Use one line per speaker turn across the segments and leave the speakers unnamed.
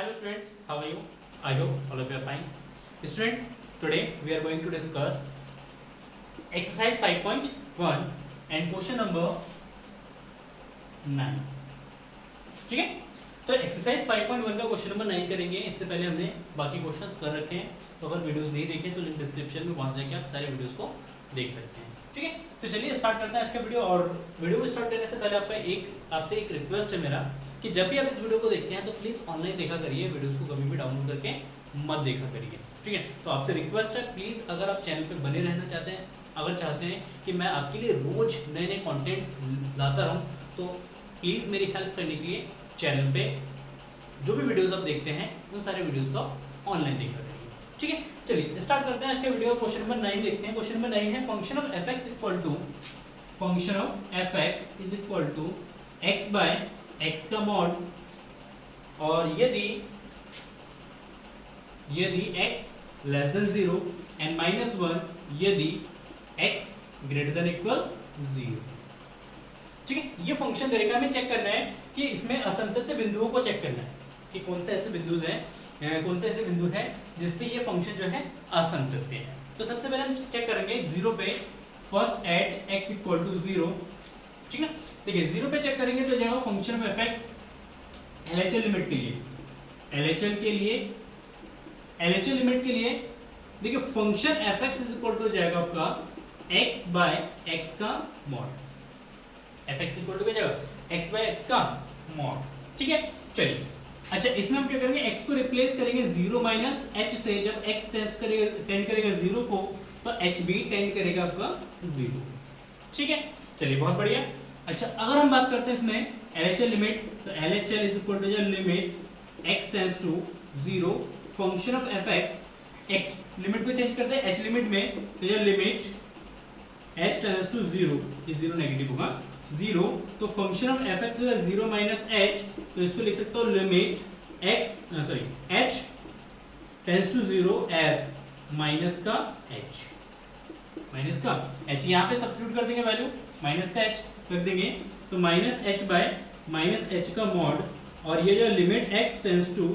Hello students, how are you? I hope all of you are fine. Student, today we are going to discuss exercise 5.1 and question number 9. ठीक है, तो exercise 5.1 का question number 9 करेंगे. इससे पहले हमने बाकी क्वेश्चंस कर रखे हैं, तो अगर वीडियोस नहीं देखे तो लिंक डिस्क्रिप्शन में, वहां से जाके आप सारे वीडियोस को देख सकते हैं. ठीक है, तो चलिए स्टार्ट करते हैं इसका वीडियो. और वीडियो को स्टार्ट करने से पहले आपसे एक रिक्वेस्ट है मेरा कि जब भी आप इस वीडियो को देखते हैं तो प्लीज़ ऑनलाइन देखा करिए, वीडियोस को कभी भी डाउनलोड करके मत देखा करिए. ठीक है, तो आपसे रिक्वेस्ट है प्लीज़, अगर आप चैनल पे बने रहना चाहते हैं, अगर चाहते हैं कि मैं आपके लिए रोज नए नए कंटेंट्स लाता रहूं, तो प्लीज़ मेरी हेल्प करने के लिए चैनल पे जो भी वीडियोस आप देखते हैं उन सारे वीडियोस को ऑनलाइन देखा करिए. ठीक है, चलिए स्टार्ट करते हैं आज का वीडियो. क्वेश्चन नंबर 9 देखते हैं. क्वेश्चन नंबर 9 है function of F X is equal to X by X का मॉड, और यदि x लेस देन 0 एंड -1 यदि x ग्रेटर देन इक्वल 0. ठीक है, ये फंक्शन तरीका हमें चेक करना है कि इसमें असंतत बिंदुओं को चेक करना है कि कौन से ऐसे बिंदु हैं जिसपे ये फंक्शन जो है असंतत है. तो सबसे पहले हम चेक करेंगे 0 पे, first at x equal to 0. ठीक है, देखिए 0 पे चेक करेंगे तो जाएगा function of fx LHL limit के लिए. LHL लिमिट के लिए देखिए function fx is equal to जाएगा आपका x बाय x का मॉड. fx इक्वल टू क्या जाएगा x बाय x का मॉड. ठीक है, चलिए अच्छा इसमें हम क्या करेंगे, x को रिप्लेस करेंगे 0 माइनस h से. जब x टेंड करेगा 0 को तो h भी टेंड करेगा आपका 0. ठीक है, चलिए बहुत बढ़िया. अच्छा अगर हम बात करते हैं इसमें LHL लिमिट, तो LHL is equal to limit x tends to 0 function of fx. x limit को चेंज करते हैं h लिमिट में, तो ये लिमिट h टेंड्स टू 0, ये 0 नेगेटिव होगा 0, तो फंक्शन ऑफ fx जो है 0 माइनस h, तो इसको लिख सकते हो limit h tends to 0 f minus का h यहाँ पे सब्स्टिट्यूट कर देंगे वैल्यू, माइनस का h कर देंगे, तो minus h bye minus h का मॉड, और ये जो लिमिट h टेंड्स टू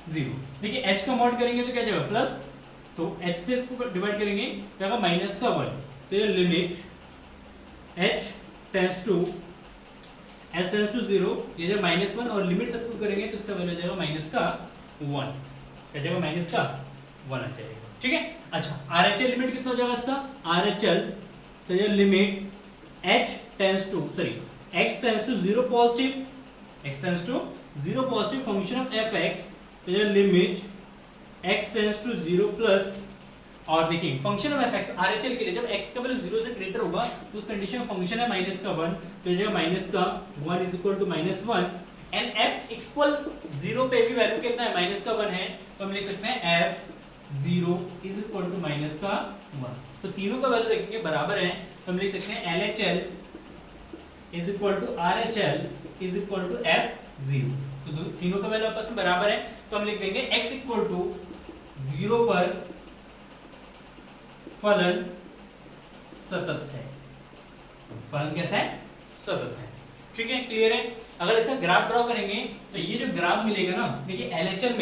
0. देखिए h का मॉड करेंगे तो क्या जाएगा प्लस, तो h से इसको डिवाइड करेंगे क्या होगा माइनस का 1, तो ये लिमिट h टेंड्स टू 0, ये जो -1, और लिमिट सब्स्टिट्यूट करेंगे तो इसका वैल्यू आ जाएगा माइनस का 1, क्या जाएगा माइनस का 1 आ जाएगा. ठीक है, अच्छा RHL लिमिट कितना हो जाएगा इसका, RHL तो ये limit x tends to 0 positive function of fx, तो ये limit x tends to 0 plus, और देखिए फंक्शन ऑफ fx RHL के लिए जब x का वैल्यू 0 से ग्रेटर होगा तो उस कंडीशन में फंक्शन है माइनस का 1, तो ये जाएगा माइनस का 1 is equal to -1, and f equal 0 पे भी वैल्यू कितना है माइनस का 1 है, तो हम लिख सकते हैं f 0 is equal to minus का 1. तो तीनों का वैल्यू देखेंगे बराबर है, तो हम लिख सकते हैं LHL is equal to RHL is equal to f0. तो तीनों का वैल्यू आपस में बराबर है, तो हम लिख देंगे x इक्वल टू 0 पर फलन सतत है. फलन कैसा है, सतत है. ठीक है, क्लियर है. अगर इसका ग्राफ ड्रॉ करेंगे तो ये जो ग्राफ मिलेगा ना, देखिए LHL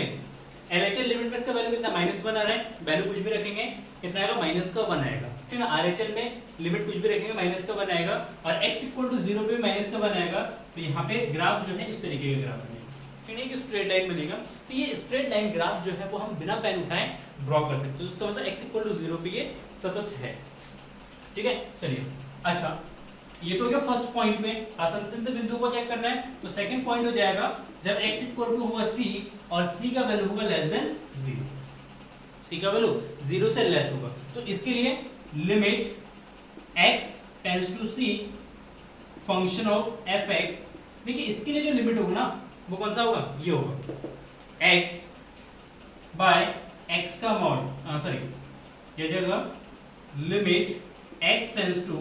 लिमिट में इसका वैल्यू कितना -1 आ रहा है, वैल्यू कुछ भी रखेंगे कितना आएगा माइनस का 1 आएगा. ठीक है, RHL में लिमिट कुछ भी रखेंगे माइनस का 1 आएगा, और x इक्वल टू 0 पे माइनस का 1 आएगा. तो यहाँ पे ग्राफ जो है इस तरीके का ग्राफ बनेगा, ठीक है, स्ट्रेट लाइन बनेगा. तो ये स्ट्रेट लाइन ग्राफ जो है वो हम बिना पेन उठाए ड्रॉ कर सकते हैं. तो इसका मतलब x इक्वल टू 0 पे ये सतत है. ठीक है, चलिए अच्छा ये तो क्या फर्स्ट पॉइंट में असंतत बिंदु को चेक करना है. तो सेकंड पॉइंट हो जाएगा जब x इक्वल टू होगा c और c का वैल्यू होगा लेस देन 0, c का वैल्यू 0 से लेस होगा, तो इसके लिए limit x tends to c function of fx. देखिए इसके लिए जो लिमिट होगा ना वो कौन सा होगा, ये होगा x बाय x का मॉड, ये जगह limit x tends to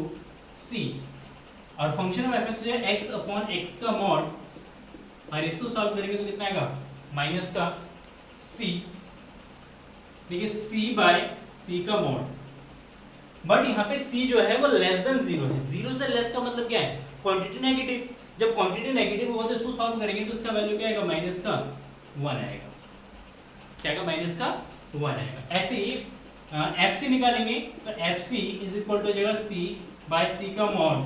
c, और फंक्शन ऑफ fx जो है x अपॉन x का मॉड, और इसको सॉल्व करेंगे तो कितना आएगा माइनस का c. देखिए c बाय c का मॉड, बट यहाँ पे c जो है वो लेस देन 0 है. 0 से लेस का मतलब क्या है, क्वांटिटी नेगेटिव, जब क्वांटिटी नेगेटिव होगा तो इसको सॉल्व करेंगे तो इसका वैल्यू क्या आएगा, माइनस का 1 आएगा। क्या आएगा, माइनस का 1 आएगा। ऐसे ही एफ सी निकालेंगे तो F C is equal to जाएगा सी बाय सी का मॉड।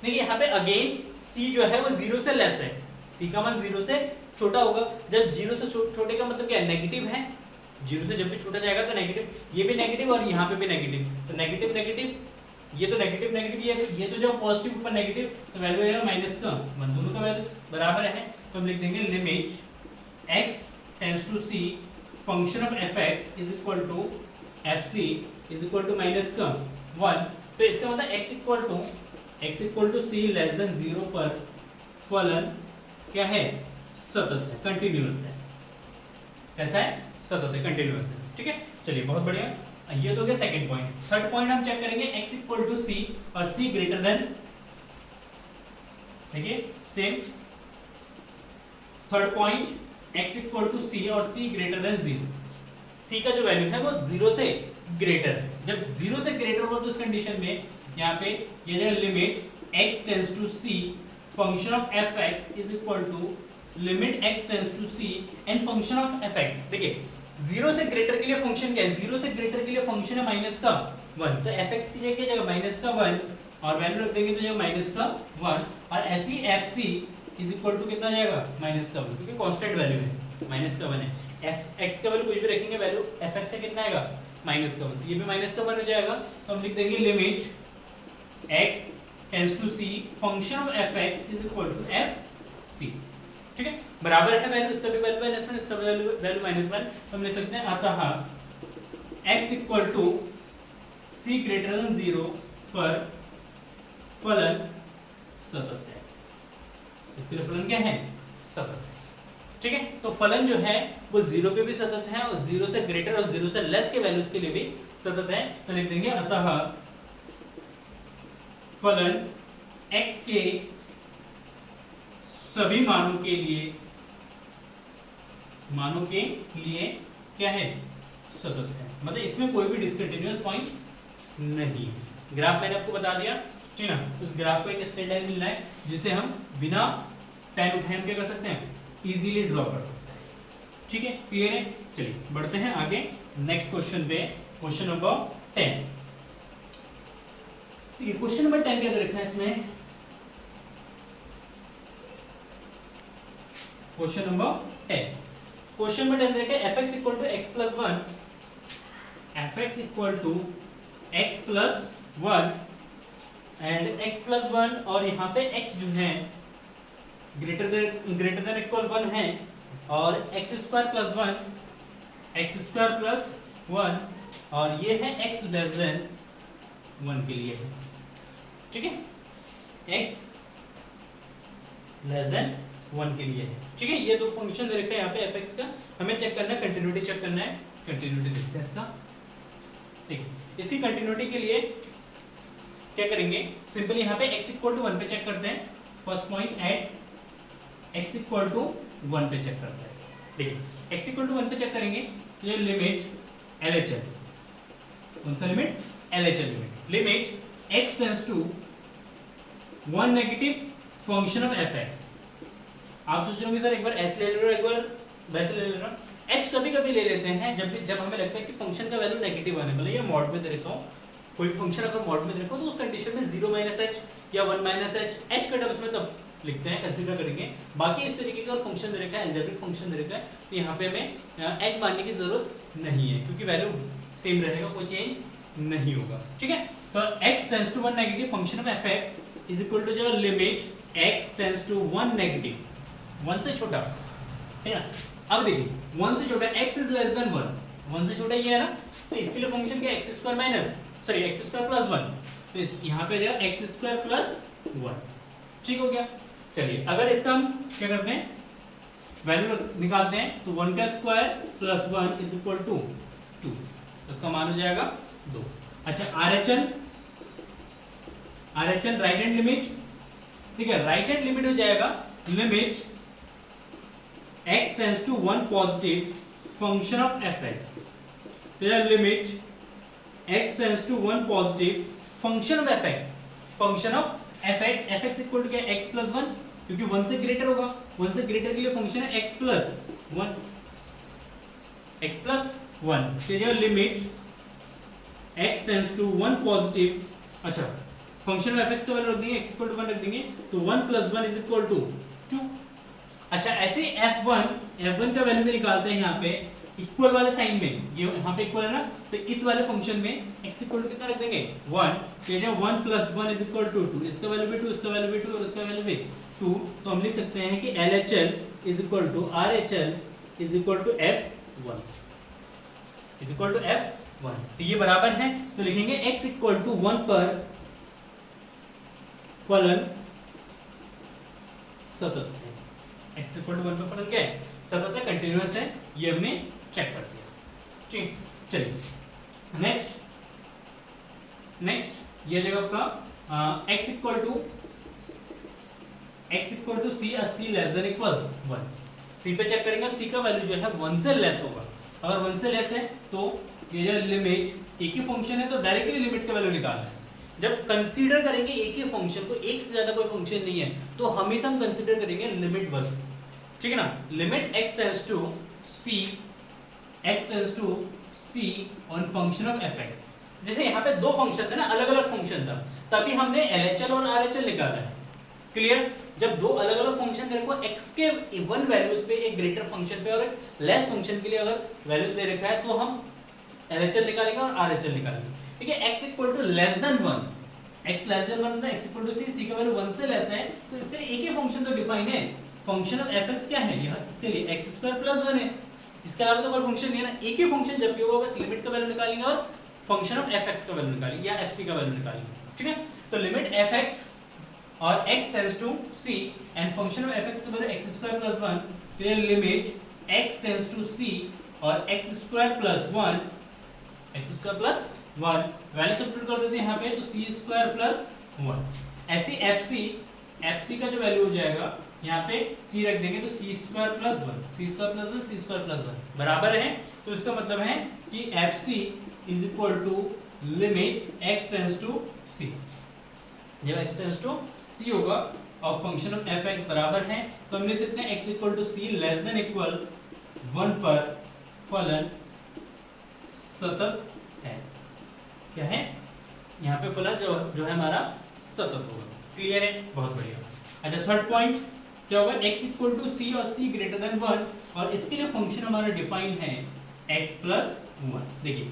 देखिए यहाँ पे अगेन सी जो है वो 0 से लेस है, सी का मान 0 से छोटा होगा। जब 0 से छोटे का मतलब क्या है, नेगेटिव है। 0 से जब भी छोटा जाएगा तो नेगेटिव, ये भी नेगेटिव और यहाँ पे भी नेगेटिव, तो नेगेटिव नेगेटिव, ये तो नेगेटिव नेगेटिव, ये तो जब पॉजिटिव ऊपर नेगेटिव, तो वैल्यू आएगा माइनस का 1। दोनों का वैल्यू बराबर है तो हम लिख देंगे limit x tends to c function of fx is equal to fc is equal to minus का 1। तो इसका मतलब x equal to c less than 0 पर फलन क्या है, सतत है, कंटिन्यूअस है। कैसा है, सतत है, कंटिन्यूअस है। ठीक है, चलिए बहुत बढ़िया। ये तो हो गया सेकंड पॉइंट। थर्ड पॉइंट हम चेक करेंगे x इक्वल टू c और c ग्रेटर देन, देखिए same third point, x equal to c और c ग्रेटर देन 0। c का जो वैल्यू है वो 0 से ग्रेटर है। जब 0 से ग्रेटर हो तो इस कंडीशन में यहाँ पे ये जो limit x tends to c function of fx is equal to limit x tends to c and function of fx। देखिए 0 से ग्रेटर के लिए फंक्शन क्या है, 0 से ग्रेटर के लिए फंक्शन है माइनस का 1, तो fx की जगह क्या जाएगा, माइनस का 1 और वैल्यू रख देंगे तो जाएगा माइनस का 1। और ऐसे ही fc इज इक्वल टू कितना जाएगा, माइनस का 1, क्योंकि कांस्टेंट वैल्यू है, माइनस का 1 है। fx का वैल्यू कुछ भी रखेंगे, वैल्यू fx से कितना आएगा, माइनस का 1, तो ये भी माइनस का 1 हो जाएगा। तो हम लिख देंगे limit x tends to c function of fx is equal to fc। ठीक है, बराबर है वैल्यू, इसका भी वैल्यू माइनस 1, इसका वैल्यू माइनस 1। हम लिख सकते हैं अतः x equal to c greater than 0 पर फलन सतत है। इसके लिए फलन क्या है, सतत है। ठीक है, तो फलन जो है वो 0 पे भी सतत है और 0 से ग्रेटर और 0 से लेस के वैल्यूज के लिए भी सतत है। तो लिख देंगे अतः फलन x के सभी मानों के लिए क्या है, सतत है। मतलब इसमें कोई भी डिसकंटिन्यूअस पॉइंट नहीं है। ग्राफ मैंने आपको बता दिया, ठीक है ना। उस ग्राफ को एक स्ट्रेट लाइन मिल रहा है जिसे हम बिना पेन उठाए हम क्या कर सकते हैं, इजीली ड्रॉ कर सकते हैं। ठीक है, क्लियर है। चलिए बढ़ते हैं आगे नेक्स्ट क्वेश्चन पे, क्वेश्चन नंबर 10। ठीक है, क्वेश्चन नंबर 10 क्या दे रखा है इसमें, क्वेश्चन नंबर 10। क्वेश्चन नंबर 10 देखें, fx equal to x plus 1, fx equal to x plus 1 and x plus 1 और यहाँ पे x जो है ग्रेटर देन इक्वल 1 है और x स्क्वायर प्लस 1 और ये है x लेस देन 1 के लिए। ठीक है, x लेस देन 1 के लिए है। ठीक है, ये दो फंक्शन दे रखे हैं यहाँ पे fx का, हमें चेक करना है, कंटिन्यूटी चेक करना है, कंटिन्यूटी देखते हैं इसका। ठीक है, इसकी कंटिन्यूटी के लिए क्या करेंगे, सिंपली यहाँ पे x इक्वल टू 1 पे चेक करते हैं। First point at x equal to 1 पे चेक करते हैं। देखिए x इक्वल टू 1 पे चेक करेंगे तो ये लिमिट LHL, कौन सा limit, LHL limit x tends to 1 negative function of fx। आप सोच रहे होंगे सर एक बार h ले ले लो, एक बार वैसे ले ले लो। h कभी कभी ले लेते हैं जब हमें लगता है कि फंक्शन का वैल्यू नेगेटिव आने वाला है, या मॉड में दे रखा हूँ, कोई फंक्शन अगर मॉड में दे रखा हो तो उस कंडीशन में 0 माइनस h या 1 माइनस h का टर्म्स में तब लिखते हैं, कंसीडर करेंगे। बाकी इस तरीके का फंक्शन दे रखा है, अलजेब्रिक फंक्शन दे रखा है, तो यहाँ पे हमें h मानने की जरूरत नहीं है क्योंकि वैल्यू सेम रहेगा, कोई चेंज नहीं होगा। ठीक है, तो x tends to 1 negative function of fx is equal to जो limit x tends to 1 negative, 1 से छोटा है ना। अब देखिए 1 से छोटा x इज लेस देन 1, 1 से छोटा ये है ना, तो इसके लिए फंक्शन क्या है, x स्क्वायर प्लस 1, तो इस यहाँ पे जाएगा x स्क्वायर प्लस 1। ठीक हो गया। चलिए अगर इसका हम क्या करते हैं, वैल्यू निकालते हैं तो 1 का square plus 1 is equal to 2, तो इसका मान हो जाएगा 2। अच्छा RHN राइट हैंड लिमिट, ठीक है, राइट हैंड लिमिट हो जाएगा limit x tends to 1 positive function of fx, तो यह limit x tends to 1 positive function of fx, function of fx equal to क्या, x प्लस 1 क्योंकि 1 से ग्रेटर होगा, 1 से ग्रेटर के लिए फंक्शन है x प्लस 1, x प्लस 1, तो limit x tends to 1 positive, अच्छा फंक्शन में fx का वैल्यू रख देंगे, x इक्वल टू 1 रख देंगे, तो 1 प्लस 1 इज इक्वल टू 2। अच्छा ऐसे f1 का वैल्यू भी निकालते हैं यहाँ पे इक्वल वाले साइन में, ये यहाँ पे इक्वल है ना, तो इस वाले फंक्शन में x इक्वल टू कितना रख देंगे 1, तो जो 1 प्लस 1 इज इक्वल टू 2, इसका वैल्यू भी 2, इसका वैल्यू भी 2 और इसका वैल्यू भी 2, तो हम लिख सकते हैं कि LHL is equal to RHL is equal to f1 is equal to f1, तो ये बराबर है, तो लिखेंगे x इक्वल टू 1 पर फलन सतत है, x इक्वल टू 1 पर फलन क्या है, सतत है, कंटिन्यूअस है, ये हमने चेक कर दिया। ठीक, चलिए नेक्स्ट ये जगह आपका x equal to c, c less than equal 1, c पे चेक करेंगे, c का वैल्यू जो है 1 से लेस होगा, अगर 1 से लेस है तो ये जो लिमिट एक ही फंक्शन है तो डायरेक्टली लिमिट का वैल्यू निकालना है। जब कंसीडर करेंगे एक ही फंक्शन को, एक से ज्यादा कोई फंक्शन नहीं है, तो हमेशा हम कंसीडर करेंगे लिमिट बस, ठीक है ना, limit x tends to c on function of fx। जैसे यहाँ पे दो फंक्शन थे ना, अलग अलग फंक्शन था, तभी हमने LHL और RHL निकाला है, क्लियर। जब दो अलग अलग फंक्शन तेरे को x के वन वैल्यूज पे, एक ग्रेटर फंक्शन पे और एक लेस फंक्शन के लिए अगर वैल्यूज दे रखा है, तो हम LHL निकालेंगे और RHL निकालेंगे, ठीक है। x equal to less than 1, x less than 1 x equal to c, c का वैल्यू 1 से लेस है, तो इसके लिए एक ही फंक्शन तो डिफाइन है, फंक्शन ऑफ fx क्या है, यह इसके लिए x² + 1 है, इसके अलावा तो कोई फंक्शन नहीं है ना, एक ही फंक्शन जब भी होगा बस लिमिट का वैल्यू निकालेंगे और फंक्शन ऑफ fx का वैल्यू निकालेंगे या fc का वैल्यू निकालेंगे, ठीक है। तो लिमिट fx और x tends to c and function of fx का वैल्यू x² + 1, तो ये limit x tends to c और x² + 1 वैल्यू सब्स्टिट्यूट कर देते हैं यहाँ पे, तो c² + 1, ऐसे fc का जो वैल्यू हो जाएगा यहाँ पे c रख देंगे, तो c² + 1 बराबर है, तो इसका मतलब है कि fc is equal to limit x tends to c, जब x टेंड्स टू c होगा और फंक्शन ऑफ fx बराबर है, तो हम लिख सकते हैं x equal to c less than equal 1 पर फलन सतत है, क्या है यहाँ पे फलन जो है हमारा सतत होगा, क्लियर है, बहुत बढ़िया। अच्छा थर्ड पॉइंट क्या होगा, x इक्वल टू c और c ग्रेटर देन 1, और इसके लिए फंक्शन हमारा डिफाइन है x + 1। देखिए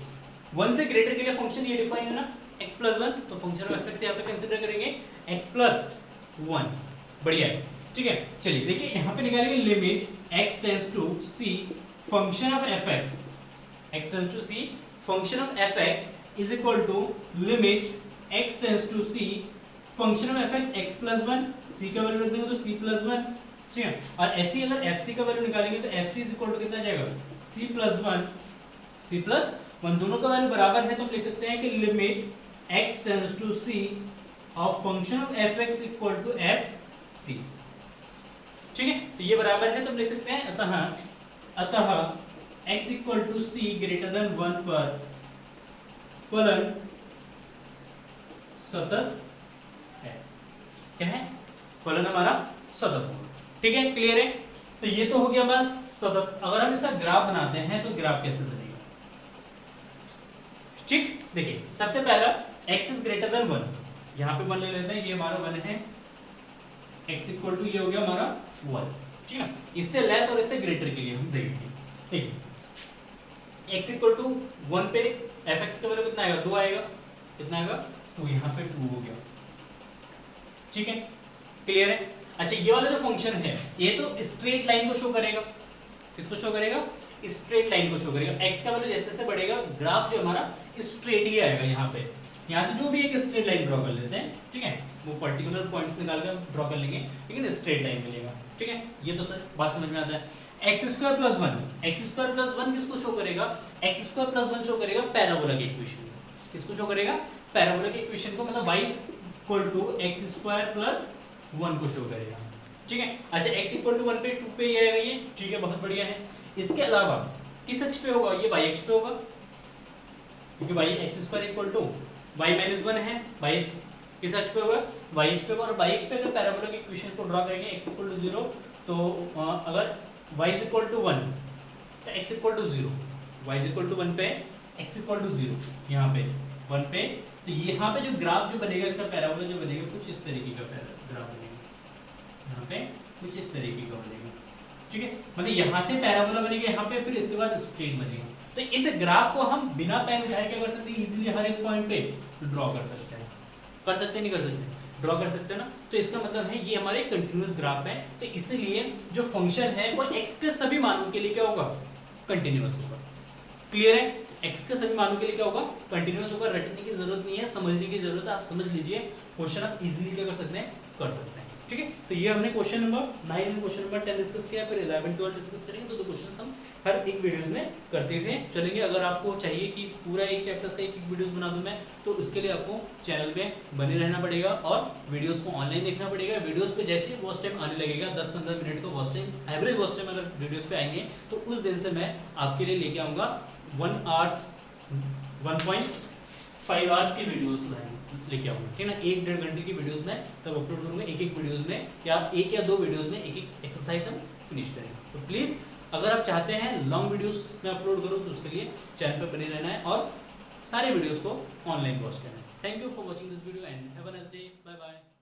1 से ग्रेटर के लिए फंक्शन ये डिफाइन है ना, x + 1, तो फंक्शन ऑफ fx यहाँ पे कंसीडर करेंगे x + 1, बढ़िया है, ठीक है। चलिए देखिए यहाँ पे निकालेंगे limit x tends to c function of fx, x tends to c function of fx is equal to limit x tends to c function of fx x + 1, c का वैल्यू रख देंगे तो c + 1, ठीक है। और ऐसे ही अगर fc का वैल्यू निकालेंगे तो fc इज इक्वल टू कितना आ जाएगा, c + 1 दोनों का वैल्यू बराबर है, तो हम लिख सकते हैं कि limit x tends to c of function of fx equal to fc, ठीक है, तो ये बराबर है, तो हम लिख सकते हैं अतः x equal to c greater than 1 पर फलन सतत है, क्या है, फलन हमारा सतत होगा, ठीक है, क्लियर है। तो ये तो हो गया हमारा सतत। अगर हम इसका ग्राफ बनाते हैं तो ग्राफ कैसे बनेगा, ठीक, देखिए सबसे पहला x इज ग्रेटर देन 1, यहाँ पे 1 ले लेते हैं, ये हमारा 1 है, x इक्वल टू ये हो गया हमारा 1, ठीक है। इससे लेस और इससे ग्रेटर के लिए हम देखेंगे, ठीक है। x इक्वल टू 1 पे fx का वैल्यू कितना आएगा, 2 आएगा, कितना आएगा 2, यहाँ पे 2 हो गया, ठीक है, क्लियर है। अच्छा ये वाला जो फंक्शन है ये तो स्ट्रेट लाइन को शो करेगा, किसको शो करेगा, स्ट्रेट लाइन को शो करेगा, x का वैल्यू जैसे जैसे बढ़ेगा ग्राफ जो हमारा स्ट्रेट ही आएगा, यहाँ पे यहाँ से जो भी एक स्ट्रेट लाइन ड्रॉ कर लेते हैं, ठीक है, वो पर्टिकुलर पॉइंट्स निकाल कर ड्रॉ कर लेंगे, लेकिन स्ट्रेट लाइन मिलेगा, ठीक है। ये तो सर बात समझ में आता है। x² + 1 किसको शो करेगा, x² + 1 शो करेगा पैराबोला के इक्वेशन, किसको शो करेगा, पैराबोला के इक्वेशन को, मतलब y = x² + 1 को शो करेगा, ठीक है। अच्छा x = 1 पे 2 पे ये आएगा, ये ठीक है, बहुत बढ़िया है। इसके अलावा किस अक्ष पे होगा, ये y अक्ष पे होगा, क्योंकि y x² = y - 1 है, y किस अक्ष पे होगा, वाई अक्ष पे। और वाई अक्ष पे अगर पैराबोला के इक्वेशन को ड्रॉ करेंगे x इक्वल टू 0, तो अगर y इज इक्वल टू 1 तो x equal to 0, y is equal to 1 पे x इक्वल टू 0, यहाँ पे 1 पे, तो यहाँ पे जो ग्राफ जो बनेगा इसका पैराबोला जो बनेगा कुछ इस तरीके का ग्राफ बनेगा, यहाँ पे कुछ इस तरीके का बनेगा, ठीक है। मतलब यहाँ से पैराबोला बनेगा यहाँ पे, फिर इसके बाद स्ट्रेट बनेगा। तो इस ग्राफ को हम बिना पेन उठाए क्या कर सकते हैं, इजीली हर एक पॉइंट पे ड्रॉ कर सकते हैं। कर सकते हैं नहीं कर सकते, ड्रॉ कर सकते हैं ना। तो इसका मतलब है ये हमारे कंटिन्यूअस ग्राफ है, तो इसलिए जो फंक्शन है वो x के सभी मानों के लिए क्या होगा, कंटिन्यूअस होगा। क्लियर है, x के सभी मानों के लिए क्या होगा, कंटिन्यूअस होगा। रटने की जरूरत नहीं है, समझने की जरूरत है। आप समझ लीजिए, क्वेश्चन आप इजीली क्या कर सकते हैं, कर सकते हैं, ठीक है। तो ये हमने question number 9 and question number 10 discuss किया, फिर 11 12 डिस्कस करेंगे। तो क्वेश्चंस हम हर एक वीडियोस में करते हुए चलेंगे। अगर आपको चाहिए कि पूरा एक चैप्टर्स का एक वीडियोस बना दूं मैं, तो उसके लिए आपको चैनल पे बने रहना पड़ेगा और वीडियोस को ऑनलाइन देखना पड़ेगा। वीडियोस पे जैसे वॉच टाइम आने लगेगा, 10-15 मिनट का watch time, average watch time अगर वीडियोस पे आएंगे, तो उस दिन से मैं आपके लिए लेके आऊँगा 1.5 आवर्स की वीडियोस लेके आऊँगा, ठीक है ना। 1-1.5 घंटे की वीडियोस में तब अपलोड करूँगा, एक वीडियोस में या 1 या 2 वीडियोस में एक एक्सरसाइज हम फिनिश करेंगे। तो प्लीज़ अगर आप चाहते हैं लॉन्ग वीडियोस में अपलोड करूँ, तो उसके लिए चैनल पर बने रहना है और सारे वीडियोस को ऑनलाइन वॉच करना है। Thank you for watching this video and have a nice day, bye bye.